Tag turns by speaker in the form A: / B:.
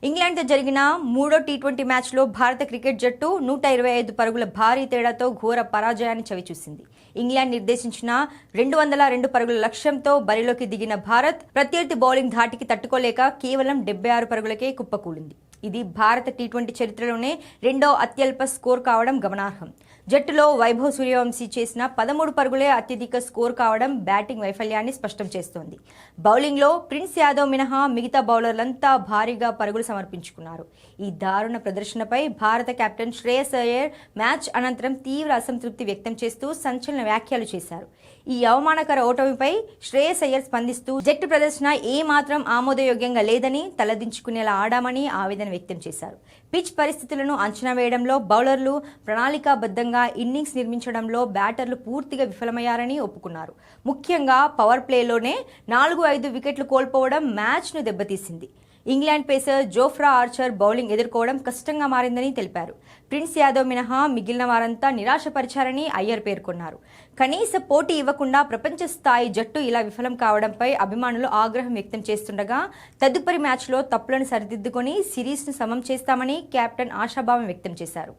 A: ఇంగ్లాండ్తో జరిగిన మూడో టీ20 మ్యాచ్లో భారత క్రికెట్ జట్టు 125 పరుగుల భారీ తేడాతో ఘోర పరాజయాన్ని చవిచూసింది. ఇంగ్లాండ్ నిర్దేశించిన 202 పరుగుల లక్ష్యంతో బరిలోకి దిగిన భారత్ ప్రత్యర్థి బౌలింగ్ ధాటికి తట్టుకోలేక కేవలం 76 పరుగులకే కుప్పకూలింది. ఇది భారత టీ20 చరిత్రలోనే రెండో అత్యల్ప స్కోర్ కావడం గమనార్హం. జట్టులో వైభవ్ సూర్యవంశీ చేసిన 13 పరుగులే అత్యధిక స్కోర్ కావడం బ్యాటింగ్ వైఫల్యాన్ని స్పష్టం చేస్తోంది. బౌలింగ్లో ప్రిన్స్ యాదవ్ మినహా మిగతా బౌలర్లంతా భారీగా పరుగులు సమర్పించుకున్నారు. ఈ దారుణ ప్రదర్శనపై భారత కెప్టెన్ శ్రేయస్ అయ్యర్ మ్యాచ్ అనంతరం తీవ్ర అసంతృప్తి వ్యక్తం చేస్తూ సంచలన వ్యాఖ్యలు చేశారు. ఈ అవమానకర ఓటమిపై శ్రేయస్ అయ్యర్ స్పందిస్తూ జట్టు ప్రదర్శన ఏమాత్రం ఆమోదయోగ్యంగా లేదని, తలదించుకునేలా ఆడామని ఆవేదన వ్యక్తం చేశారు. పిచ్ పరిస్థితులను అంచనా వేయడంలో బౌలర్లు ప్రణాళికాబద్ధంగా ఇన్నింగ్స్ నిర్మించడంలో బ్యాటర్లు పూర్తిగా విఫలమయ్యారని ఒప్పుకున్నారు. ముఖ్యంగా పవర్ ప్లేలోనే 4-5 వికెట్లు కోల్పోవడం మ్యాచ్ను దెబ్బతీసింది. England pacer Jofra Archer bowling ఎదుర్కోవడం కష్టంగా మారిందని తెలిపారు. ప్రిన్స్ యాదవ్ మినహా మిగిలిన వారంతా నిరాశపరిచారని అయ్యర్ పేర్కొన్నారు. కనీస పోటీ ఇవ్వకుండా ప్రపంచ స్థాయి జట్టు ఇలా విఫలం కావడంపై అభిమానులు ఆగ్రహం వ్యక్తం చేస్తుండగా తదుపరి మ్యాచ్లో తప్పులను సరిదిద్దుకొని సిరీస్ను సమం చేస్తామని కెప్టెన్ ఆశాభావం వ్యక్తం చేశారు.